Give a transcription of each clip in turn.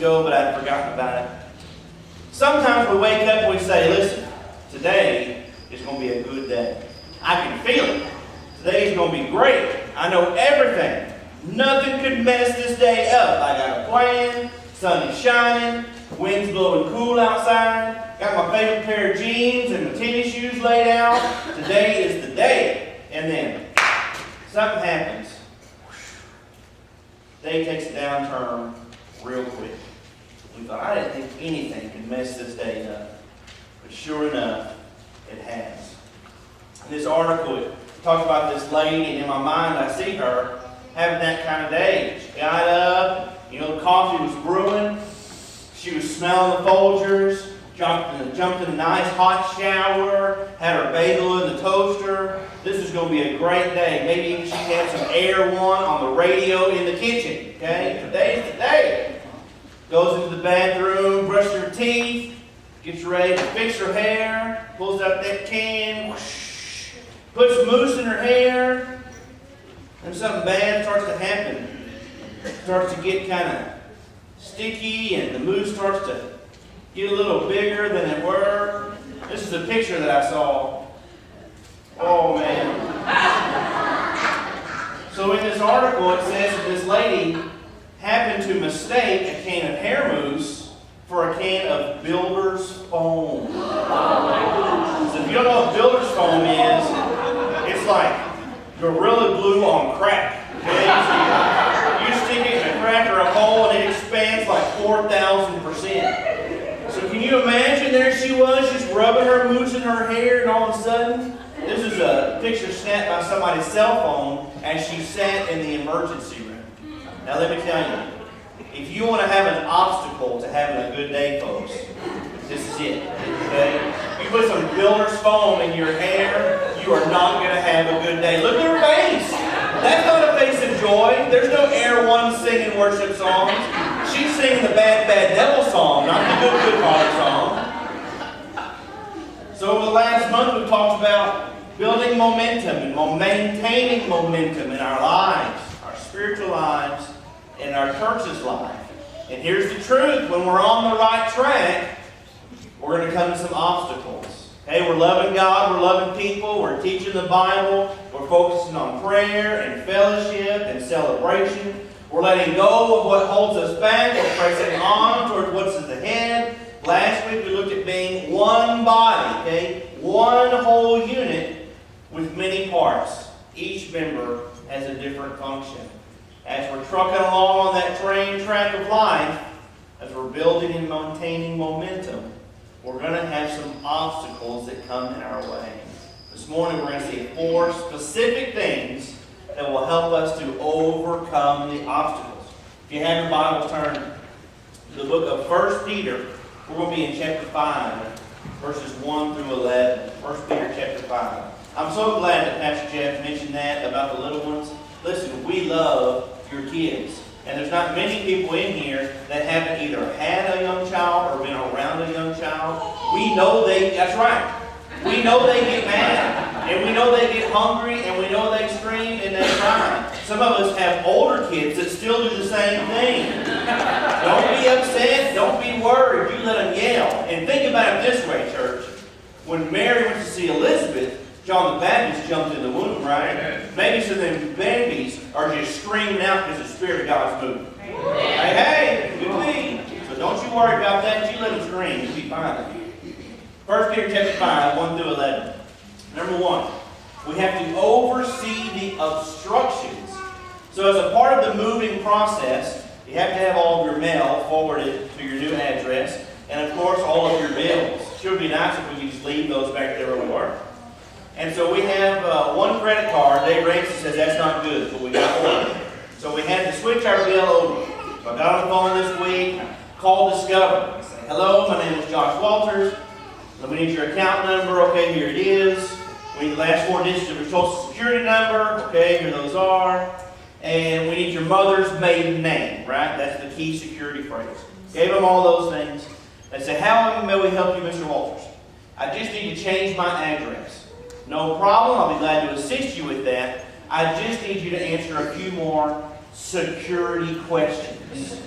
ago, but I'd forgotten about it. Sometimes we wake up and we say, listen, today is going to be a good day. I can feel it. Today is going to be great. I know everything. Nothing could mess this day up. I got a plan. Sun is shining. Wind's blowing cool outside. Got my favorite pair of jeans and my tennis shoes laid out. Today is the day. And then something happens. Day takes a downturn real quick. We thought, I didn't think anything could mess this day up. But sure enough, it has. In this article, it talks about this lady, and in my mind, I see her having that kind of day. She got up, the coffee was brewing. She was smelling the Folgers, jumped in a nice hot shower, had her bagel in the toaster. This is going to be a great day. Maybe she had some Air One on the radio in the kitchen. Okay, today's the day. Goes into the bathroom, brushes her teeth, gets ready to fix her hair, pulls out that can, whoosh, puts mousse in her hair, and something bad starts to happen. It starts to get kind of sticky, and the mousse starts to get a little bigger than it were. This is a picture that I saw. Oh, man. So in this article, it says that this lady happened to mistake a can of hair mousse for a can of Builder's Foam. So if you don't know what Builder's Foam is, it's like Gorilla Glue on crack. Okay? So you stick it in a crack or a hole and it expands like 4,000%. So can you imagine there she was just rubbing her mousse in her hair, and all of a sudden, this is a picture snapped by somebody's cell phone as she sat in the emergency room. Now let me tell you, if you want to have an obstacle to having a good day, folks, this is it. Okay? You put some Builder's Foam in your hair, you are not going to have a good day. Look at her face. That's not a face of joy. There's no Air One singing worship songs. She's singing the Bad Bad Devil song, not the Good Good Father song. So over the last month, we've talked about building momentum and maintaining momentum in our lives, our spiritual lives, and our church's life. And here's the truth. When we're on the right track, we're going to come to some obstacles. Okay, we're loving God, we're loving people, we're teaching the Bible, we're focusing on prayer and fellowship and celebration. We're letting go of what holds us back. We're pressing on toward what's ahead. Last week we looked at being one body, okay? One whole unit with many parts. Each member has a different function. As we're trucking along on that train track of life, as we're building and maintaining momentum, we're going to have some obstacles that come in our way. This morning we're going to see 4 specific things that will help us to overcome the obstacles. If you have your Bible, turn to the book of 1 Peter. We're going to be in chapter 5, verses 1 through 11. 1 Peter chapter 5. I'm so glad that Pastor Jeff mentioned that about the little ones. Listen, we love your kids. And there's not many people in here that haven't either had a young child or been around a young child. We know that's right. We know they get mad, and we know they get hungry, and we know they scream and they cry. Some of us have older kids that still do the same thing. Don't be upset. Don't be worried. You let them yell. And think about it this way, church. When Mary went to see Elizabeth, John the Baptist jumped in the womb, right? Maybe some of them babies are just screaming out because the Spirit of God's moving. Hey, good thing. So don't you worry about that. You let them scream. You'll be fine. 1 Peter chapter 5, 1 through 11. Number 1, we have to oversee the obstructions. So as a part of the moving process, you have to have all of your mail forwarded to your new address, and of course all of your bills. It sure would be nice if we could just leave those back there where we were. And so we have one credit card. Dave Ramsey says that's not good, but we got one. So we had to switch our bill over. So I got on the phone this week, called Discover. I said, hello, my name is Josh Walters. We need your account number. Okay, here it is. We need the last 4 digits of your social security number. Okay, here those are. And we need your mother's maiden name, right? That's the key security phrase. Gave them all those things. They said, how may we help you, Mr. Walters? I just need to change my address. No problem. I'll be glad to assist you with that. I just need you to answer a few more security questions.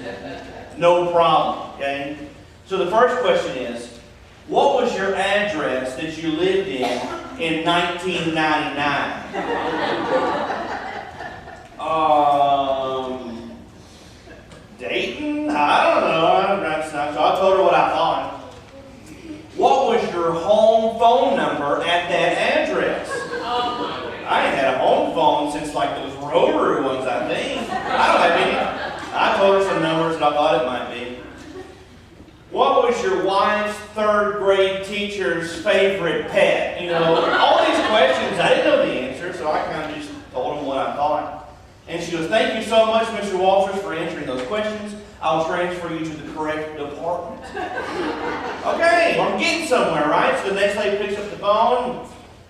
no problem, okay? So the first question is, what was your address that you lived in 1999? Dayton? I don't know. So I told her what I thought. What was your home phone number at that address? I ain't had a home phone since like those rotary ones, I think. I don't have any. I told her some numbers that I thought it might be. What was your wife's third grade teacher's favorite pet? You know, all these questions, I didn't know the answer, so I kind of just told them what I thought. And she goes, thank you so much, Mr. Walters, for answering those questions. I'll transfer you to the correct department. Okay, well, I'm getting somewhere, right? So the next lady picks up the phone.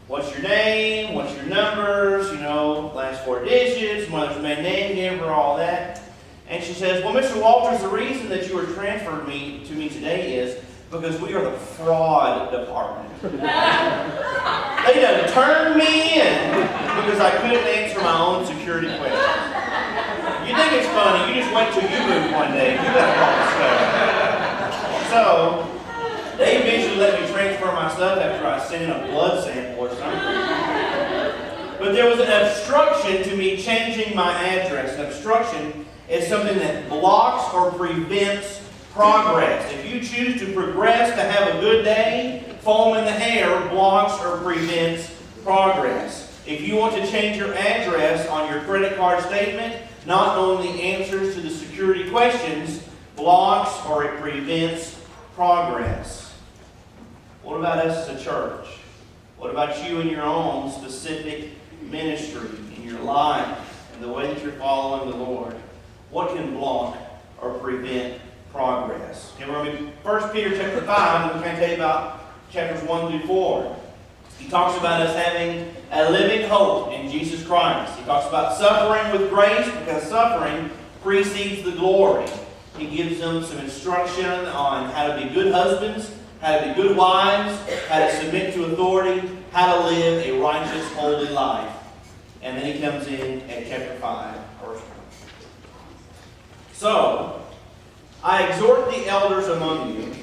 What's your name? What's your numbers? You know, last 4 digits, mother's maiden name, gave her all that. And she says, well, Mr. Walters, the reason that you were transferred to me today is because we are the fraud department. They done turned me in because I couldn't answer my own security questions. You think it's funny, you just wait till you move one day. You got to call the stuff. So, they eventually let me transfer my stuff after I sent in a blood sample or something. But there was an obstruction to me changing my address. An obstruction is something that blocks or prevents progress. If you choose to progress to have a good day, foam in the hair blocks or prevents progress. If you want to change your address on your credit card statement, not knowing the answers to the security questions blocks or it prevents progress. What about us as a church? What about you in your own specific ministry, in your life, and the way that you're following the Lord? What can block or prevent progress? Okay, we're going to be 1 Peter chapter 5, and we're going to tell you about chapters 1 through 4. He talks about us having a living hope in Jesus Christ. He talks about suffering with grace because suffering precedes the glory. He gives them some instruction on how to be good husbands, how to be good wives, how to submit to authority, how to live a righteous, holy life. And then he comes in at chapter 5, verse 1. So, I exhort the elders among you,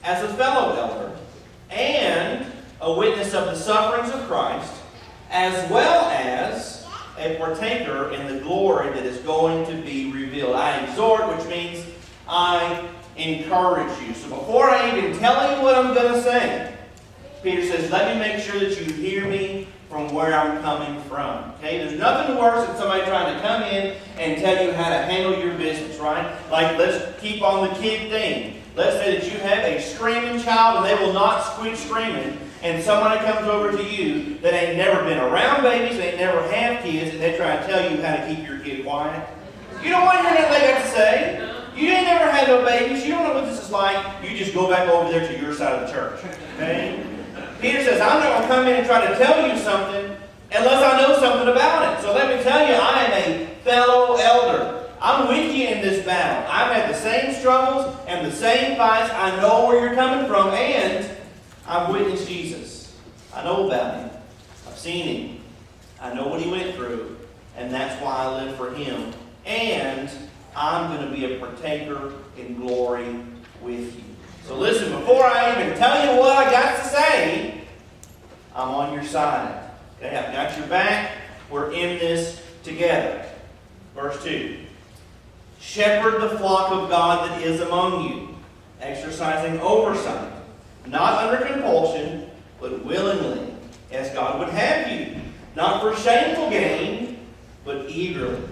as a fellow elder, and a witness of the sufferings of Christ, as well as a partaker in the glory that is going to be revealed. I exhort, which means I encourage you. So before I even tell you what I'm going to say, Peter says, let me make sure that you hear me from where I'm coming from. Okay? There's nothing worse than somebody trying to come in and tell you how to handle your business, right? Like, let's keep on the kid thing. Let's say that you have a screaming child and they will not quit screaming, and somebody comes over to you that ain't never been around babies, they ain't never have kids, and they try to tell you how to keep your kid quiet. You don't want to hear nothing they got to say. You ain't never had no babies. You don't know what this is like. You just go back over there to your side of the church. Okay? Peter says, I'm not going to come in and try to tell you something unless I know something about it. So let me tell you, I am a fellow elder. I'm with you in this battle. I've had the same struggles and the same fights. I know where you're coming from, and I've witnessed Jesus. I know about him. I've seen him. I know what he went through, and that's why I live for him. And I'm going to be a partaker in glory with you. So listen, before I even tell you what I got to say, I'm on your side. Okay, I've got your back. We're in this together. Verse 2. Shepherd the flock of God that is among you, exercising oversight, not under compulsion, but willingly, as God would have you, not for shameful gain, but eagerly,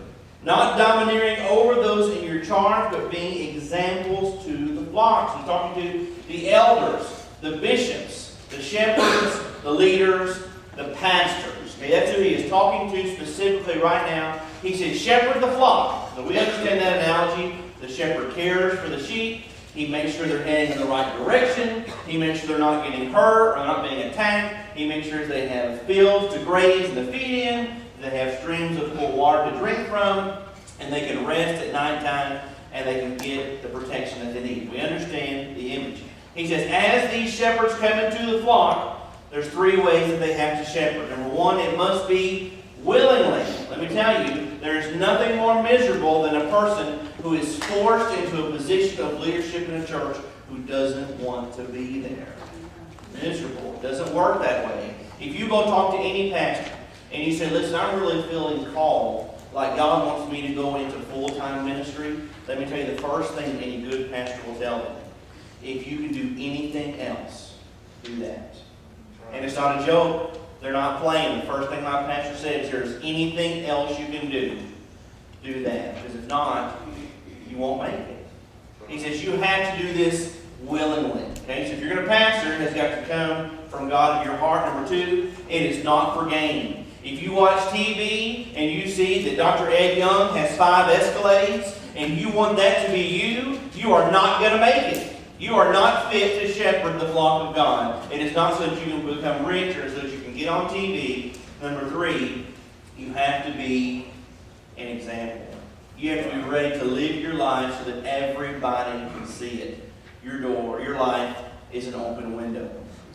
not domineering over those in your charge, but being examples to the flocks. He's talking to the elders, the bishops, the shepherds, the leaders, the pastors. Okay, that's who he is talking to specifically right now. He says, shepherd the flock. So we understand that analogy. The shepherd cares for the sheep. He makes sure they're heading in the right direction. He makes sure they're not getting hurt or not being attacked. He makes sure they have fields to graze and to feed in. They have streams of cool water to drink from. And they can rest at nighttime. And they can get the protection that they need. We understand the image. He says, as these shepherds come into the flock, there's 3 ways that they have to shepherd. Number 1, it must be willingly. Let me tell you, there is nothing more miserable than a person who is forced into a position of leadership in a church who doesn't want to be there. Miserable. It doesn't work that way. If you go talk to any pastor and you say, listen, I'm really feeling called, like God wants me to go into full-time ministry, let me tell you the first thing any good pastor will tell them. If you can do anything else, do that. And it's not a joke. They're not playing. The first thing my pastor said is, there's anything else you can do, do that. Because if not, you won't make it. He says you have to do this willingly. Okay, so if you're going to pastor, it has got to come from God in your heart. Number two, it is not for gain. If you watch TV and you see that Dr. Ed Young has 5 Escalades and you want that to be you, you are not going to make it. You are not fit to shepherd the flock of God. It is not so that you can become rich or so that you can get on TV. Number 3, you have to be an example. You have to be ready to live your life so that everybody can see it. Your door, your life is an open window.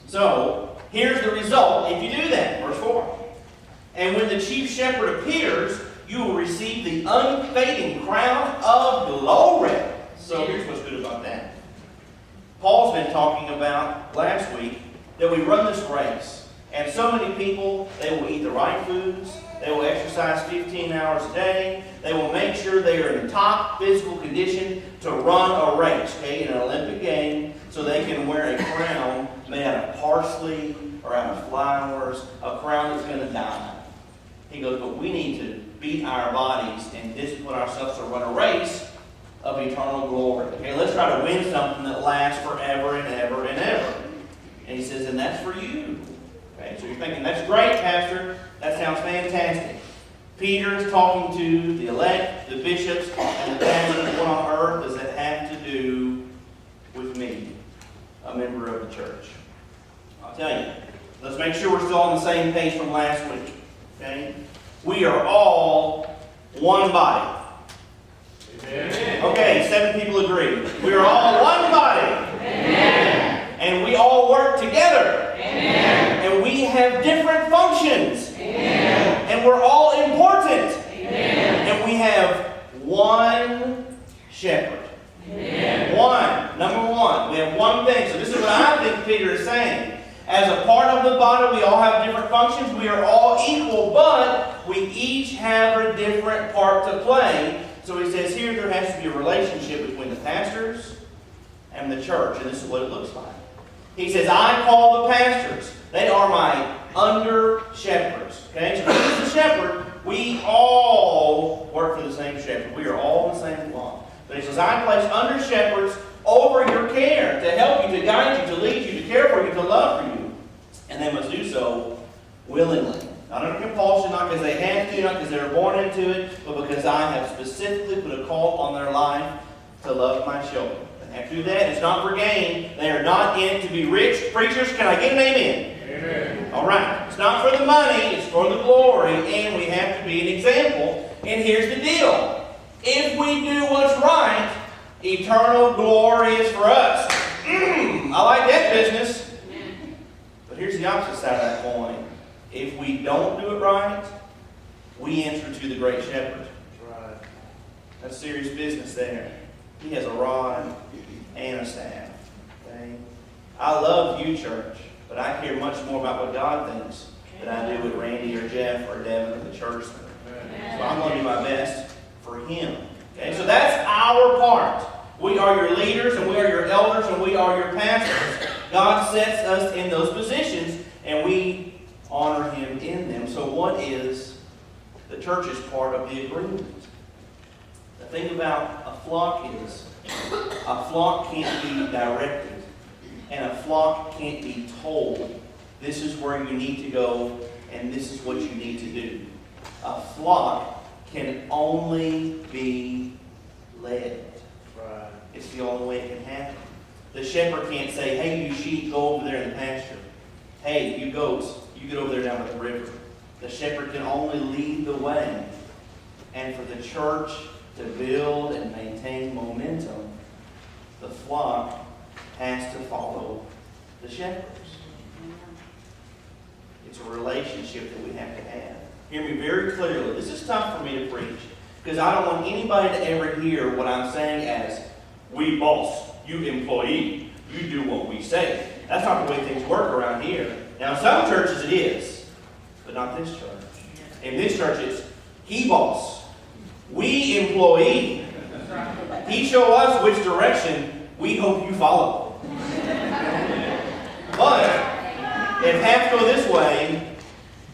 So, here's the result if you do that. Verse 4. And when the chief shepherd appears, you will receive the unfading crown of glory. So here's what's good about that. Paul's been talking about last week that we run this race. And so many people, they will eat the right foods. They will exercise 15 hours a day. They will make sure they are in the top physical condition to run a race, okay, in an Olympic game, so they can wear a crown made out of parsley or out of flowers, a crown that's going to die. He goes, but we need to beat our bodies and discipline ourselves to run a race of eternal glory. Okay, let's try to win something that lasts forever and ever and ever. And he says, and that's for you. Okay, so you're thinking, that's great, Pastor. That sounds fantastic. Peter is talking to the elect, the bishops, and the pastors on earth. Does that have to do with me, a member of the church? I'll tell you. Let's make sure we're still on the same page from last week. Okay? We are all one body. Amen. Okay, 7 people agree. We are all one body. Amen. And we all work together. Amen. And we have different functions. Amen. And we're all important. Amen. And we have one shepherd. Amen. One. Number 1. We have one thing. So this is what I think Peter is saying. As a part of the body, we all have different functions. We are all equal, but we each have a different part to play. So he says here there has to be a relationship between the pastors and the church. And this is what it looks like. He says, I call the pastors. They are my under-shepherds. Okay? So who's the shepherd? We all work for the same shepherd. We are all in the same flock. But he says, I place under-shepherds over your care, to help you, to guide you, to lead you, to care for you, to love for you. And they must do so willingly. Not under compulsion, not because they have to, not because they were born into it, but because I have specifically put a call on their life to love my children. They have to do that. It's not for gain. They are not in to be rich. Preachers, can I get an amen? Amen. All right. It's not for the money. It's for the glory. And we have to be an example. And here's the deal. If we do what's right, eternal glory is for us. I like that business. But here's the opposite side of that coin. If we don't do it right, we enter to the great shepherd. Right. That's serious business there. He has a rod and a staff. Okay? I love you, church, but I care much more about what God thinks than I do with Randy or Jeff or Devin or the church. So I'm going to do my best for him. Okay? So that's our part. We are your leaders, and we are your elders, and we are your pastors. God sets us in those positions, and we honor Him in them. So what is the church's part of the agreement? The thing about a flock is, a flock can't be directed, and a flock can't be told, this is where you need to go, and this is what you need to do. A flock can only be led. Right. It's the only way it can happen. The shepherd can't say, hey, you sheep, go over there in the pasture. Hey, you goats, you get over there down at the river. The shepherd can only lead the way. And for the church to build and maintain momentum, the flock has to follow the shepherds. It's a relationship that we have to have. Hear me very clearly. This is tough for me to preach because I don't want anybody to ever hear what I'm saying as, we boss, you employee, you do what we say. That's not the way things work around here. Now, in some churches it is, but not this church. In this church, it's he boss, we employee. He show us which direction we hope you follow. But if half go this way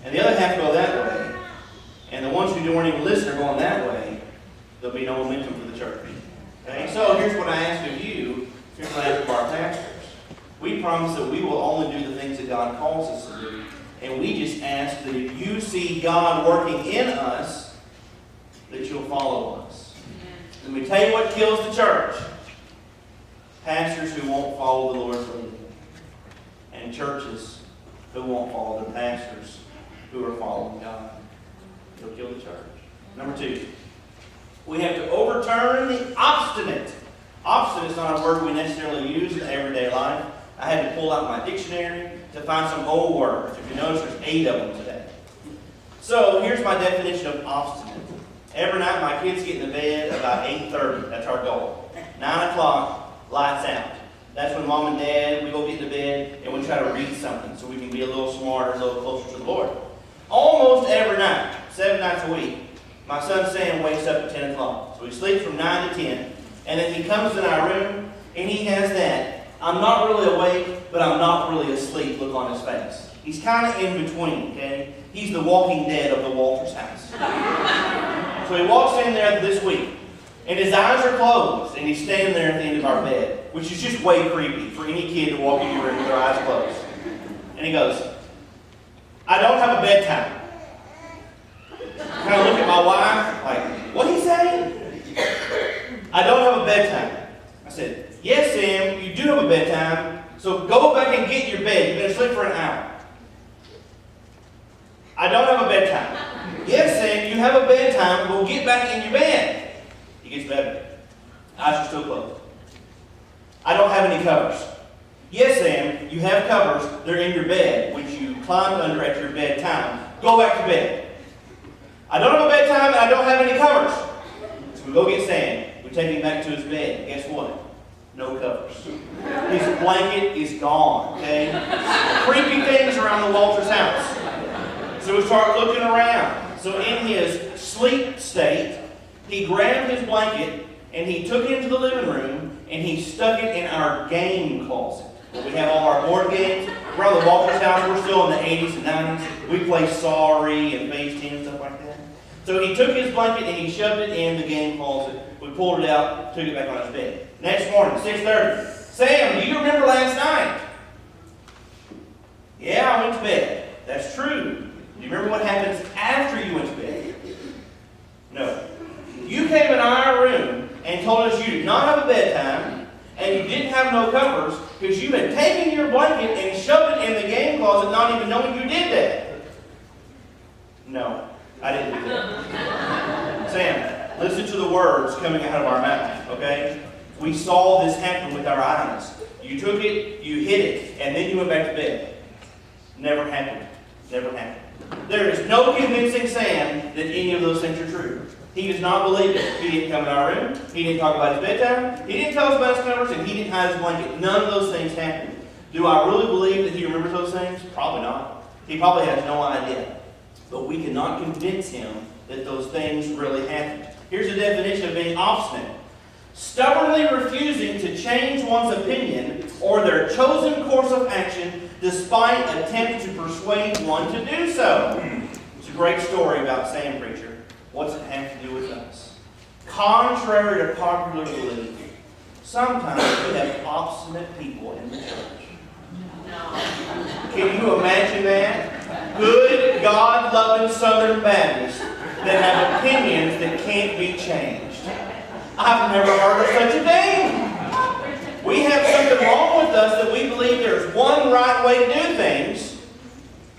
and the other half go that way, and the ones who don't even listen are going that way, there'll be no momentum for the church. Okay? So here's what I ask of you. Here's what I ask of our pastors. We promise that we will only do the things that God calls us to do. And we just ask that if you see God working in us, that you'll follow us. Let me tell you what kills the church. Pastors who won't follow the Lord's leading. And churches who won't follow their pastors who are following God. It'll kill the church. Number 2. We have to overturn the obstinate. Obstinate is not a word we necessarily use in everyday life. I had to pull out my dictionary to find some old words. If you notice, there's 8 of them today. So here's my definition of obstinate. Every night my kids get into bed about 8:30. That's our goal. 9 o'clock, lights out. That's when Mom and Dad, we go get into bed and we try to read something so we can be a little smarter, a little closer to the Lord. Almost every night, 7 nights a week, my son Sam wakes up at 10 o'clock. So he sleeps from 9 to 10. And then he comes in our room and he has that, I'm not really awake, but I'm not really asleep look on his face. He's kind of in between, okay? He's the Walking Dead of the Walters house. So he walks in there this week, and his eyes are closed, and he's standing there at the end of our bed, which is just way creepy for any kid to walk in your room with their eyes closed. And he goes, I don't have a bedtime. I kind of look at my wife, like, what'd he say? I don't have a bedtime. I said, yes, Sam, you do have a bedtime, so go back and get your bed. You've been asleep for an hour. I don't have a bedtime. Yes, Sam, you have a bedtime, go get back in your bed. He gets better. Eyes are still closed. I don't have any covers. Yes, Sam, you have covers. They're in your bed, which you climbed under at your bedtime. Go back to bed. I don't have a bedtime and I don't have any covers. So we go get Sam. We take him back to his bed. Guess what? No covers. His blanket is gone, okay? Creepy things around the Walters house. So we start looking around. So in his sleep state, he grabbed his blanket and he took it into the living room and he stuck it in our game closet. We have all our board games. Around the Walters house, we're still in the 80s and 90s. We play Sorry and Phase 10 and stuff like that. So he took his blanket and he shoved it in the game closet. We pulled it out, took it back on his bed. Next morning, 6:30. Sam, do you remember last night? Yeah, I went to bed. That's true. Do you remember what happens after you went to bed? No. You came in our room and told us you did not have a bedtime and you didn't have no covers because you had taken your blanket and shoved it in the game closet not even knowing you did that. No, I didn't do that. Sam, listen to the words coming out of our mouth, okay? We saw this happen with our eyes. You took it, you hid it, and then you went back to bed. Never happened. Never happened. There is no convincing Sam that any of those things are true. He does not believe it. He didn't come in our room. He didn't talk about his bedtime. He didn't tell us about his covers, and he didn't hide his blanket. None of those things happened. Do I really believe that he remembers those things? Probably not. He probably has no idea. But we cannot convince him that those things really happened. Here's the definition of being obstinate. Stubbornly refusing to change one's opinion or their chosen course of action despite attempts to persuade one to do so. It's a great story about Sam Preacher. What's it have to do with us? Contrary to popular belief, sometimes we have obstinate people in the church. Can you imagine that? Good, God-loving Southern Baptists that have opinions that can't be changed. I've never heard of such a thing. We have something wrong with us that we believe there's one right way to do things,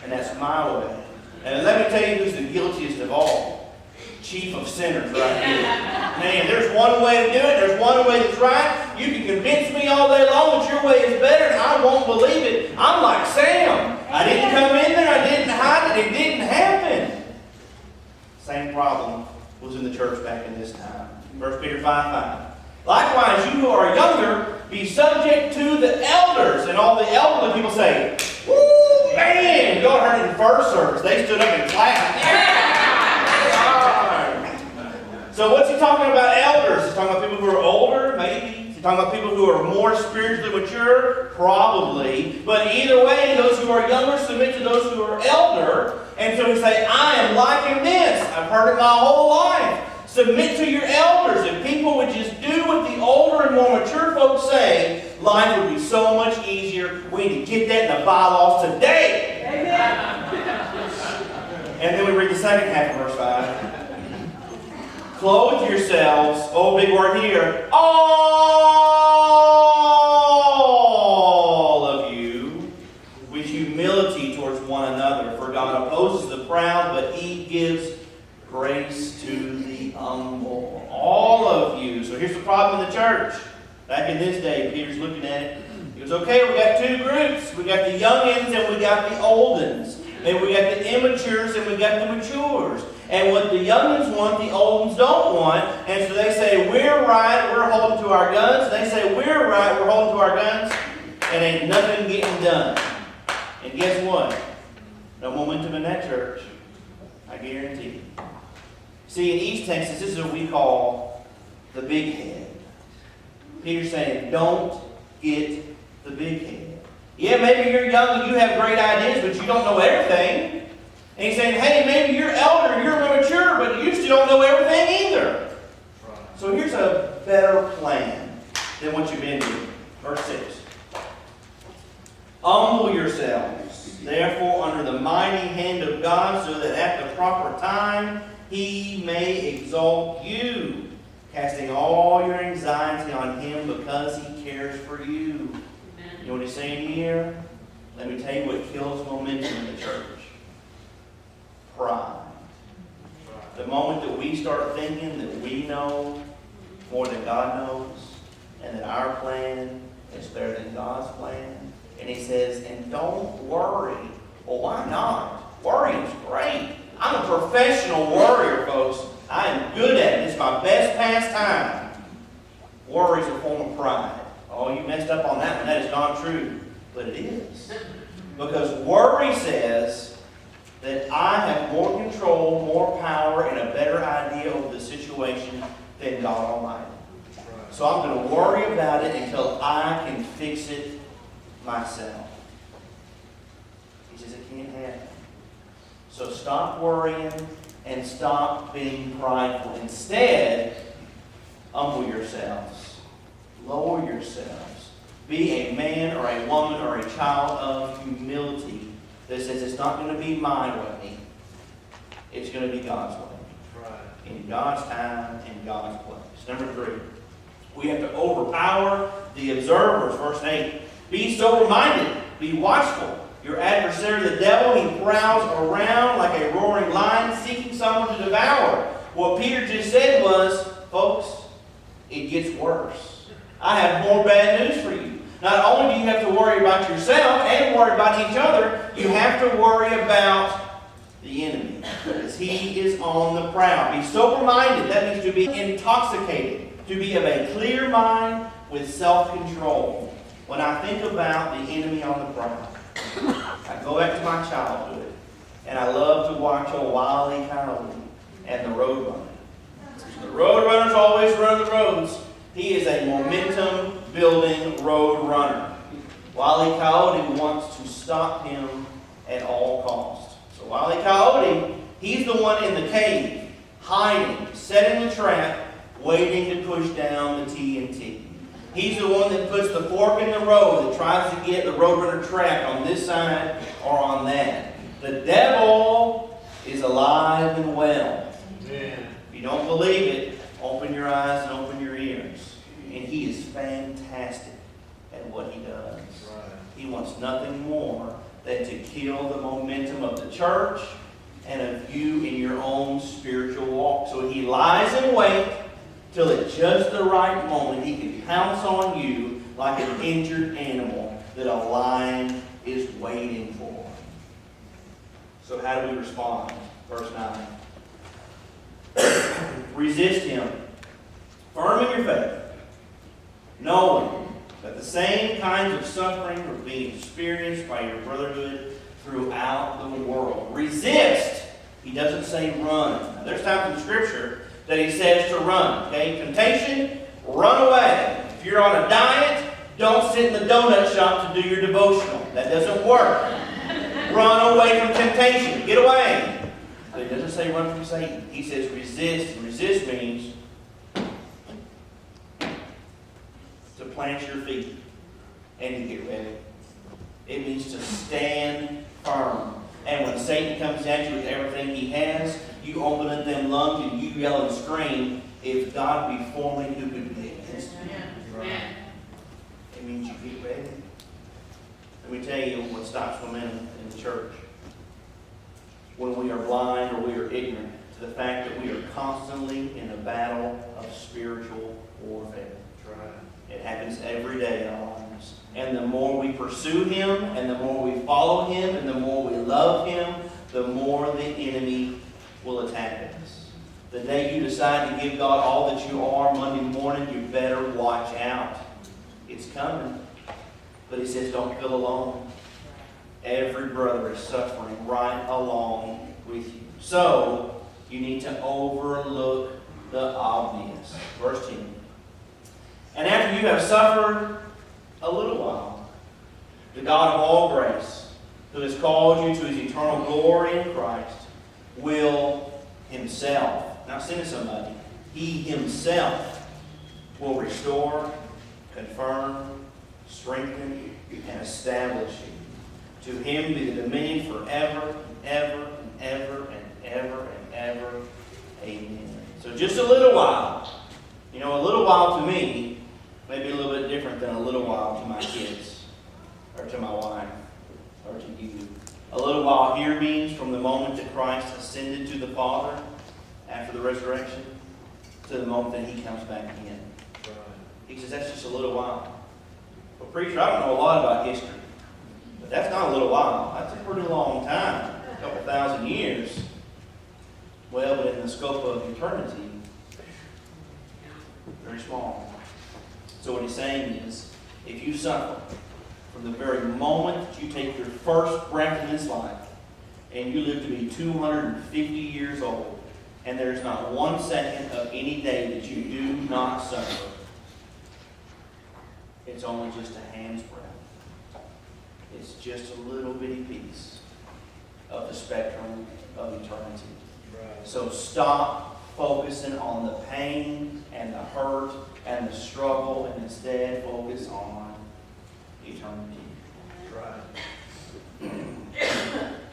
and that's my way. And let me tell you who's the guiltiest of all. Chief of sinners right here. Man, there's one way to do it. There's one way that's right. You can convince me all day long that your way is better, and I won't believe it. I'm like Sam. I didn't come in there. I didn't hide it. It didn't happen. Likewise, you who are younger, be subject to the elders. And all the elderly people say, woo, man! Y'all heard it in first service. They stood up and clapped. So what's he talking about elders? He's talking about people who are older, maybe. He's talking about people who are more spiritually mature, probably. But either way, those who are younger submit to those who are elder. And so we say, I am liking this. I've heard it my whole life. Submit to your elders. If people would just do what the older and more mature folks say, life would be so much easier. We need to get that in the bylaws today. Amen. And then we read the second half of verse 5. Clothe yourselves, oh big word here, all of you, with humility towards one another. For God opposes the proud, but He gives grace to the humble. All of you. So here's the problem in the church. Back in this day, Peter's looking at it. He goes, okay, we got two groups. We got the youngins and we got the oldins. Maybe we got the immatures and we got the matures. And what the youngins want, the oldins don't want. And so they say, we're right, we're holding to our guns. They say, we're right, we're holding to our guns. And ain't nothing getting done. And guess what? No momentum in that church. I guarantee you. See, in East Texas, this is what we call the big head. Peter's saying, don't get the big head. Yeah, maybe you're young and you have great ideas, but you don't know everything. And he's saying, hey, maybe you're elder and you're mature, but you still don't know everything either. So here's a better plan than what you've been doing. Verse 6. Humble yourselves, therefore, under the mighty hand of God, so that at the proper time He may exalt you, casting all your anxiety on Him because He cares for you. Amen. You know what he's saying here? Let me tell you what kills momentum in the church. Pride. The moment that we start thinking that we know more than God knows, and that our plan is better than God's plan. And he says, and don't worry. Well, why not? Worrying's great. I'm a professional worrier, folks. I am good at it. It's my best pastime. Worry is a form of pride. Oh, you messed up on that one. That is not true. But it is. Because worry says that I have more control, more power, and a better idea of the situation than God Almighty. So I'm going to worry about it until I can fix it myself. He says it can't happen. So stop worrying and stop being prideful. Instead, humble yourselves. Lower yourselves. Be a man or a woman or a child of humility that says it's not going to be my way. It's going to be God's way. Right. In God's time and God's place. Number 3. We have to overpower the observers. Verse 8. Be sober-minded. Be watchful. Your adversary, the devil, he prowls around like a roaring lion seeking someone to devour. What Peter just said was, folks, it gets worse. I have more bad news for you. Not only do you have to worry about yourself and worry about each other, you have to worry about the enemy. Because he is on the prowl. Be sober-minded. That means to be intoxicated. To be of a clear mind with self-control. When I think about the enemy on the prowl, I go back to my childhood, and I love to watch old Wile E. Coyote and the Road Runner. The Road Runners always run the roads. He is a momentum-building road runner. Wile E. Coyote wants to stop him at all costs. So Wile E. Coyote, he's the one in the cave, hiding, setting the trap, waiting to push down the TNT. He's the one that puts the fork in the road that tries to get the Roadrunner trapped on this side or on that. The devil is alive and well. Amen. If you don't believe it, open your eyes and open your ears. And he is fantastic at what he does. Right. He wants nothing more than to kill the momentum of the church and of you in your own spiritual walk. So he lies in wait till at just the right moment he can pounce on you like an injured animal that a lion is waiting for. So how do we respond? Verse 9. Resist him. Firm in your faith. knowing that the same kinds of suffering are being experienced by your brotherhood throughout the world. Resist. He doesn't say run. Now, there's times in Scripture that he says to run. Okay? Temptation, run away. If you're on a diet, don't sit in the donut shop to do your devotional. That doesn't work. Run away from temptation. Get away. But he doesn't say run from Satan. He says resist. And resist means to plant your feet and to get ready. It means to stand firm. And when Satan comes at you with everything he has, you open up them lungs and you yell and scream, if God be for me, who could be against me? Right. It means you get ready. Let me tell you what stops momentum in the church. When we are blind or we are ignorant to the fact that we are constantly in a battle of spiritual warfare. It happens every day in our lives. And the more we pursue Him, and the more we follow Him, and the more we love Him, the more the enemy will attack us. The day you decide to give God all that you are Monday morning, you better watch out. It's coming. But He says, don't feel alone. Every brother is suffering right along with you. So, you need to overlook the obvious. Verse 10. And after you have suffered a little while, the God of all grace, who has called you to His eternal glory in Christ, will Himself, not send to somebody, He Himself will restore, confirm, strengthen, and establish you. To Him be the dominion forever, and ever, and ever, and ever, and ever. Amen. So just a little while. You know, a little while to me may be a little bit different than a little while to my kids, or to my wife, or to you. A little while here means from the moment that Christ ascended to the Father after the resurrection to the moment that He comes back in. He says that's just a little while. Well, preacher, I don't know a lot about history, but that's not a little while. That's a pretty long time, a couple thousand years. Well, but in the scope of eternity, very small. So what he's saying is, if you suffer from the very moment that you take your first breath in this life, and you live to be 250 years old, and there's not 1 second of any day that you do not suffer, it's only just a hand's breadth. It's just a little bitty piece of the spectrum of eternity. Right. So stop focusing on the pain and the hurt and the struggle, and instead focus on eternity. Right.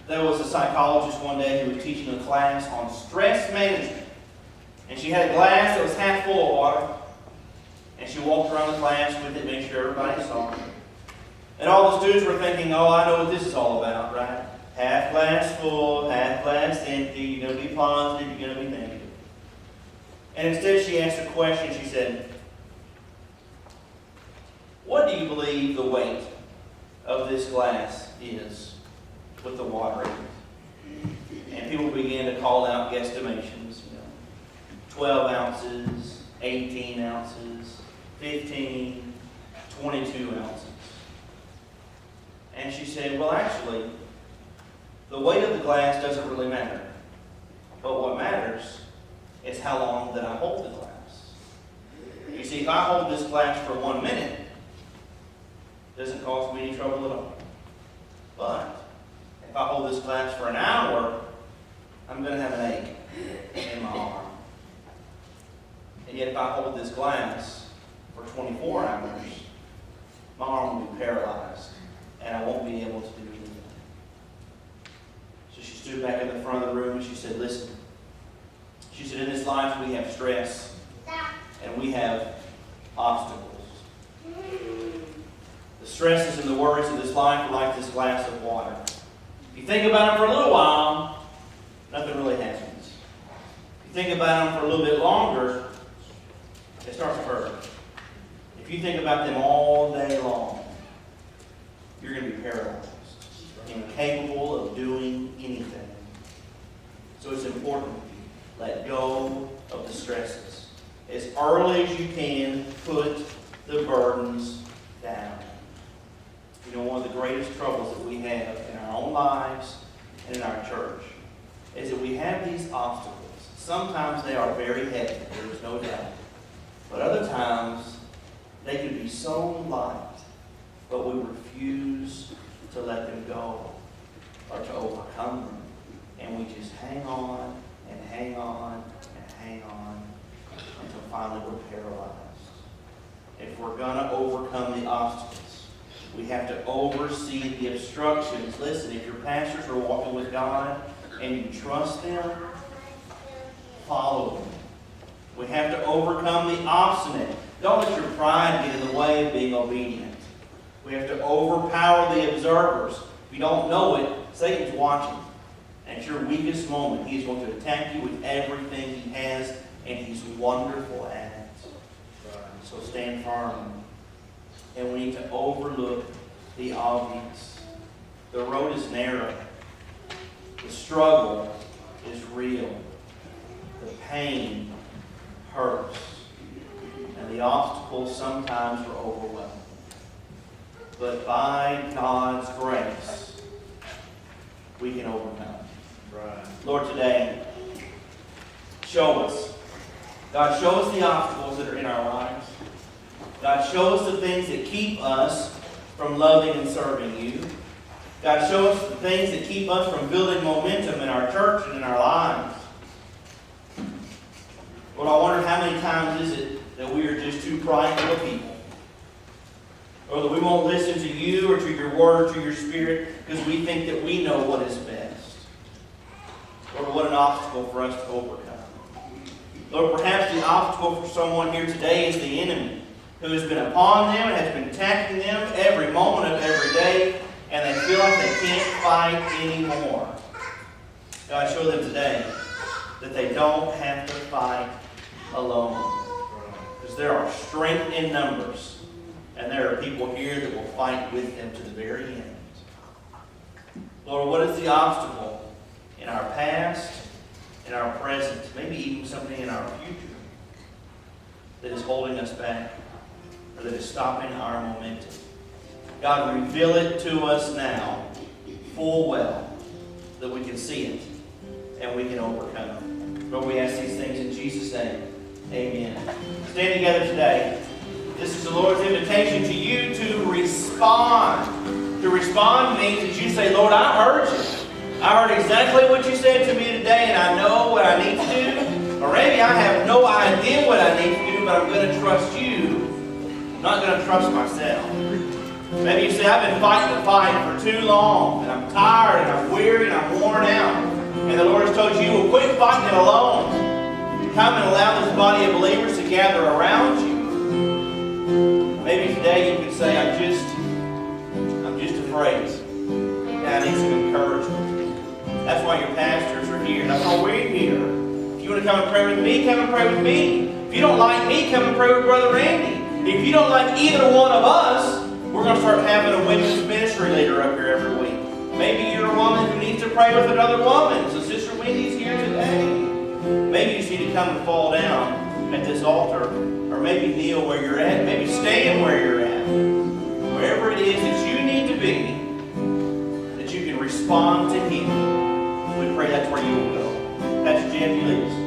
There was a psychologist one day who was teaching a class on stress management. And she had a glass that was half full of water. And she walked around the class with it, made sure everybody saw it. And all the students were thinking, oh, I know what this is all about, right? Half glass full, half glass empty. You're going to be positive, you're going to be negative. And instead she asked a question. She said, what do you believe the weight of this glass is with the water in it? And people began to call out guesstimations. 12 ounces, 18 ounces, 15, 22 ounces. And she said, well, actually, the weight of the glass doesn't really matter. But what matters is how long that I hold the glass. You see, if I hold this glass for 1 minute, it doesn't cause me any trouble at all. But if I hold this glass for an hour, I'm going to have an ache in my arm. And yet if I hold this glass for 24 hours, my arm will be paralyzed, and I won't be able to do anything. So she stood back in the front of the room and she said, listen. She said, in this life we have stress and we have obstacles. The stresses and the worries of this life are like this glass of water. If you think about them for a little while, nothing really happens. If you think about them for a little bit longer, it starts to hurt. If you think about them all day long, you're going to be paralyzed, incapable of doing anything. So it's important. Let go of the stresses. As early as you can, put the burdens down. You know, one of the greatest troubles that we have in our own lives and in our church is that we have these obstacles. Sometimes they are very heavy, there is no doubt. But other times, they can be so light, but we refuse to let them go or to overcome them. And we just hang on and hang on and hang on until finally we're paralyzed. If we're going to overcome the obstacles, we have to oversee the obstructions. Listen, if your pastors are walking with God and you trust them, follow them. We have to overcome the obstinate. Don't let your pride get in the way of being obedient. We have to overpower the observers. If you don't know it, Satan's watching. And at your weakest moment, he's going to attack you with everything he has, and he's wonderful at it. So stand firm. And we need to overlook the obvious. The road is narrow. The struggle is real. The pain hurts. And the obstacles sometimes are overwhelming. But by God's grace, we can overcome. Right. Lord, today, show us. God, show us the obstacles that are in our lives. God, show us the things that keep us from loving and serving you. God, show us the things that keep us from building momentum in our church and in our lives. Lord, I wonder how many times is it that we are just too prideful of people. Or that we won't listen to you or to your word or to your spirit because we think that we know what is best. Lord, what an obstacle for us to overcome. Lord, perhaps the obstacle for someone here today is the enemy who has been upon them and has been attacking them every moment of every day, and they feel like they can't fight anymore. God, show them today that they don't have to fight alone. Because there are strength in numbers, and there are people here that will fight with them to the very end. Lord, what is the obstacle in our past, in our present, maybe even something in our future that is holding us back or that is stopping our momentum? God, reveal it to us now, full well, that we can see it and we can overcome it. Lord, we ask these things in Jesus' name. Amen. Stand together today. This is the Lord's invitation to you to respond. To respond means that you say, Lord, I heard you. I heard exactly what you said to me today, and I know what I need to do. Or maybe I have no idea what I need to do, but I'm going to trust you. I'm not going to trust myself. Maybe you say, I've been fighting the fight for too long, and I'm tired, and I'm weary, and I'm worn out. And the Lord has told you, well, quit fighting it alone. Come and allow this body of believers to gather around you. Maybe today you could say, I'm just afraid. And I need some encouragement. That's why your pastors are here. That's why we're here. If you want to come and pray with me, come and pray with me. If you don't like me, come and pray with Brother Randy. If you don't like either one of us, we're going to start having a women's ministry leader up here every week. Maybe you're a woman who needs to pray with another woman. So Sister Wendy's here today. Maybe you just need to come and fall down at this altar. Or maybe kneel where you're at. Maybe stand where you're at. Wherever it is that you need to be, that you can respond to Him. We pray that's where you will go. Pastor Jim, you lead us.